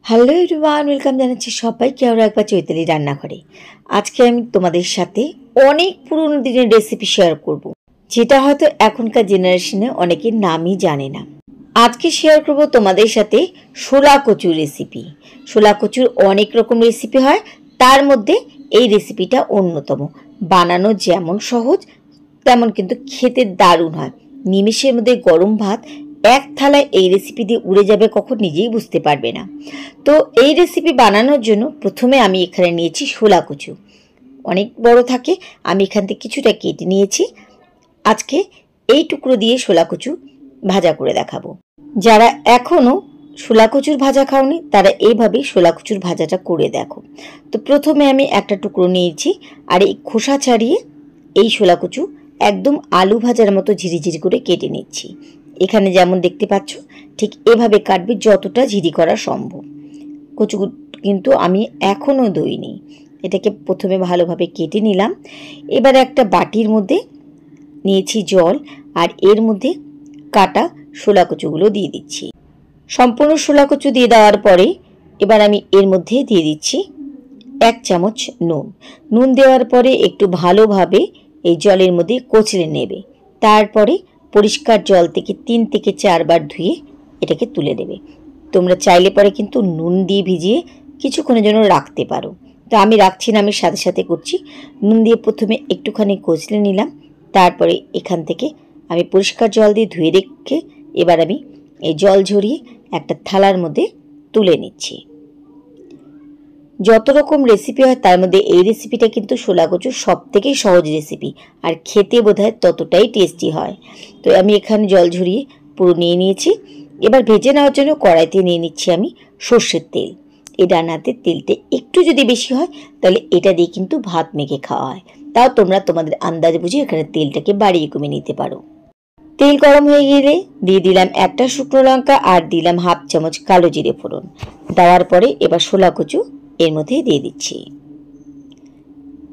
Hello everyone, welcome জানাচ্ছি সবাইকে আরও একবার চৈতালি রান্নাঘরে। আজকে আমি তোমাদের সাথে অনেক পুরনো দিনের রেসিপি শেয়ার করব, যেটা হয়তো এখনকার জেনারেশনে অনেকের নামই জানে না। আজকে শেয়ার করব তোমাদের সাথে শোলা কচুর রেসিপি। শোলা কচুর অনেক রকম রেসিপি হয়, তার মধ্যে এই রেসিপিটা অন্যতম। বানানো যেমন সহজ, তেমন কিন্তু খেতে দারুণ হয়। নিমেষের মধ্যে গরম ভাত এক থালায় এই রেসিপি দিয়ে উড়ে যাবে, কখন নিজেই বুঝতে পারবে না। তো এই রেসিপি বানানোর জন্য প্রথমে আমি এখানে নিয়েছি শোলা কচু। অনেক বড় থাকে, আমি এখান থেকে কিছুটা কেটে নিয়েছি। আজকে এই টুকরো দিয়ে শোলা কচু ভাজা করে দেখাবো। যারা এখনও শোলা কচুর ভাজা খাওনি, তারা এইভাবেই শোলা কচুর ভাজাটা করে দেখো। তো প্রথমে আমি একটা টুকরো নিয়েছি, আর এই খোসা ছাড়িয়ে এই শোলা কচু একদম আলু ভাজার মতো ঝিরিঝিরি করে কেটে নিচ্ছি। এখানে যেমন দেখতে পাচ্ছ, ঠিক এভাবে কাটবে যতটা ঝিরি করা সম্ভব। কচু কিন্তু আমি এখনও ধুইনি। এটাকে প্রথমে ভালোভাবে কেটে নিলাম। এবার একটা বাটির মধ্যে নিয়েছি জল, আর এর মধ্যে কাটা শোলা কচুগুলো দিয়ে দিচ্ছি। সম্পূর্ণ শোলা কচু দিয়ে দেওয়ার পরে এবার আমি এর মধ্যে দিয়ে দিচ্ছি 1 চামচ নুন। নুন দেওয়ার পরে একটু ভালোভাবে এই জলের মধ্যে কচলে নেবে। তারপরে পরিষ্কার জল থেকে 3 থেকে 4 বার ধুয়ে এটাকে তুলে দেবে। তোমরা চাইলে পরে কিন্তু নুন দিয়ে ভিজিয়ে কিছুক্ষণের জন্য রাখতে পারো। তো আমি রাখছি না, আমি সাথে সাথে করছি। নুন দিয়ে প্রথমে একটুখানি কচলে নিলাম, তারপরে এখান থেকে আমি পরিষ্কার জল দিয়ে ধুয়ে রেখে এবার আমি এই জল ঝরিয়ে একটা থালার মধ্যে তুলে নিচ্ছি। যত রকম রেসিপি হয় তার মধ্যে এই রেসিপিটা কিন্তু শোলা কচুর সব থেকে সহজ রেসিপি, আর খেতে বোধহয় ততটাই টেস্টি হয়। তো আমি এখানে জল ঝরিয়ে পুরো নিয়ে নিয়েছি। এবার ভেজে নেওয়ার জন্য কড়াইতে নিয়ে নিচ্ছি আমি সর্ষের তেল। এই রান্নাতে তেলটা একটু যদি বেশি হয়, তাহলে এটা দিয়ে কিন্তু ভাত মেখে খাওয়া হয়। তাও তোমরা তোমাদের আন্দাজ বুঝে এখানে তেলটাকে বাড়িয়ে কমিয়ে নিতে পারো। তেল গরম হয়ে গেলে দিয়ে দিলাম একটা শুকনো লঙ্কা, আর দিলাম 1/2 চামচ কালো জিরে ফোড়ন। দেওয়ার পরে এবার শোলা কচু এর মধ্যে দিয়ে দিচ্ছি।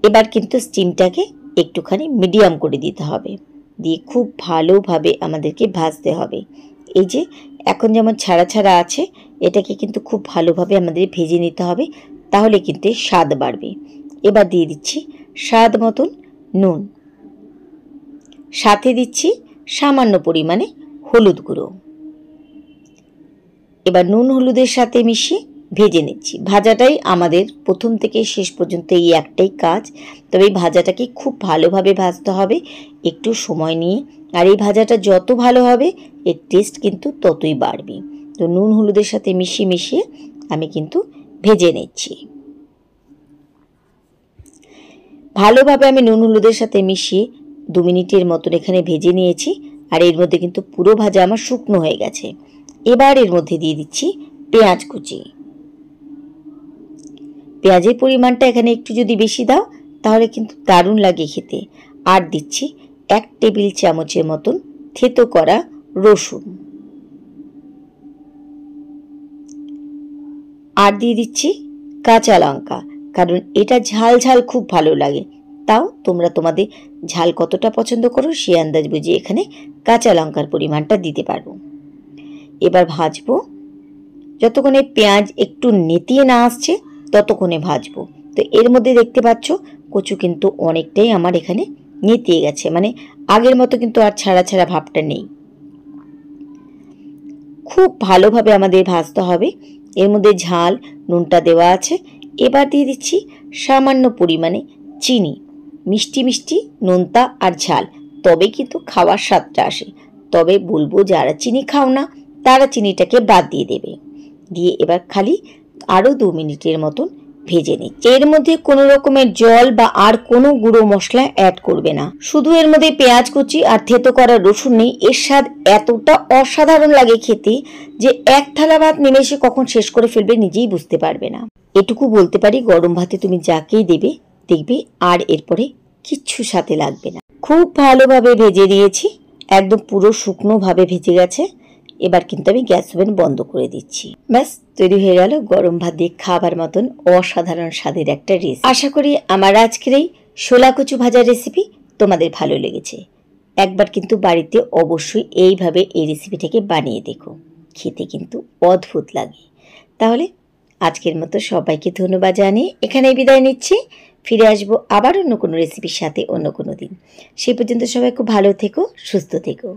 এবার কিন্তু স্টিমটাকে একটুখানি মিডিয়াম করে দিতে হবে, দিয়ে খুব ভালোভাবে আমাদেরকে ভাজতে হবে। এই যে এখন যেমন ছাড়া ছাড়া আছে, এটাকে কিন্তু খুব ভালোভাবে আমাদের ভেজে নিতে হবে, তাহলে কিন্তু স্বাদ বাড়বে। এবার দিয়ে দিচ্ছি স্বাদ মতন নুন, সাথে দিচ্ছি সামান্য পরিমাণে হলুদ গুঁড়ো। এবার নুন হলুদের সাথে মিশিয়ে ভেজে নিচ্ছি। ভাজাটাই আমাদের প্রথম থেকে শেষ পর্যন্ত এই একটাই কাজ। তবে এই ভাজাটাকে খুব ভালোভাবে ভাজতে হবে, একটু সময় নিয়ে। আর এই ভাজাটা যত ভালো হবে, এর টেস্ট কিন্তু ততই বাড়বে। তো নুন হলুদের সাথে মিশিয়ে মিশিয়ে আমি কিন্তু ভেজে নিচ্ছি। ভালোভাবে আমি নুন হলুদের সাথে মিশিয়ে 2 মিনিটের মতন এখানে ভেজে নিয়েছি। আর এর মধ্যে কিন্তু পুরো ভাজা আমার শুকনো হয়ে গেছে। এবার এর মধ্যে দিয়ে দিচ্ছি পেঁয়াজ কুচি। পেঁয়াজের পরিমাণটা এখানে একটু যদি বেশি দাও, তাহলে কিন্তু দারুণ লাগে খেতে। আর দিচ্ছি 1 টেবিল চামচের মতন থেতো করা রসুন। আর দিয়ে দিচ্ছি কাঁচা লঙ্কা, কারণ এটা ঝাল ঝাল খুব ভালো লাগে। তাও তোমরা তোমাদের ঝাল কতটা পছন্দ করো সে আন্দাজ বুঝে এখানে কাঁচা লঙ্কার পরিমাণটা দিতে পারবো। এবার ভাজবো, যতক্ষণে পেঁয়াজ একটু নেতিয়ে না আসছে ততক্ষণে ভাজবো। তো এর মধ্যে দেখতে পাচ্ছ কচু কিন্তু অনেকটাই আমার এখানে নেতিয়ে গেছে, মানে আগের মতো কিন্তু আর ছাড়া ছাড়া ভাবটা নেই। খুব ভালোভাবে আমাদের ভাজতে হবে। এর মধ্যে ঝাল নুনটা দেওয়া আছে। এবার দিয়ে দিচ্ছি সামান্য পরিমাণে চিনি। মিষ্টি মিষ্টি নোনতা আর ঝাল, তবে কিন্তু খাওয়ার স্বাদটা আসে। তবে বলবো যারা চিনি খাও না, তারা চিনিটাকে বাদ দিয়ে দেবে। দিয়ে এবার খালি আরও 2 মিনিটের মতন ভেজে নিচ্ছি। এর মধ্যে কোনো রকমের জল বা আর কোনো গুঁড়ো মশলা অ্যাড করবে না, শুধু এর মধ্যে পেঁয়াজ কুচি আর থেতো করা রসুন নেই। এর স্বাদ এতটা অসাধারণ লাগে খেতে যে এক থালা ভাত নিমেষে কখন শেষ করে ফেলবে নিজেই বুঝতে পারবে না। এটুকু বলতে পারি, গরম ভাতে তুমি যাকেই দেবে দেখবে আর এরপরে কিচ্ছু সাথে লাগবে না। খুব ভালোভাবে ভেজে দিয়েছি, একদম পুরো শুকনো ভাবে ভেজে গেছে। এবার কিন্তু আমি গ্যাস ওভেন বন্ধ করে দিচ্ছি। ব্যাস তৈরি হয়ে গেল গরম ভাত দিয়ে খাবার মতন অসাধারণ স্বাদের একটা রেসিপি। আশা করি আমার আজকের এই শোলা কচু ভাজার রেসিপি তোমাদের ভালো লেগেছে। একবার কিন্তু বাড়িতে অবশ্যই এইভাবে এই রেসিপিটাকে বানিয়ে দেখো, খেতে কিন্তু অদ্ভুত লাগে। তাহলে আজকের মতো সবাইকে ধন্যবাদ জানিয়ে এখানেই বিদায় নিচ্ছি। ফিরে আসবো আবার অন্য কোনো রেসিপির সাথে অন্য কোনো দিন। সেই পর্যন্ত সবাই খুব ভালো থেকো, সুস্থ থেকো।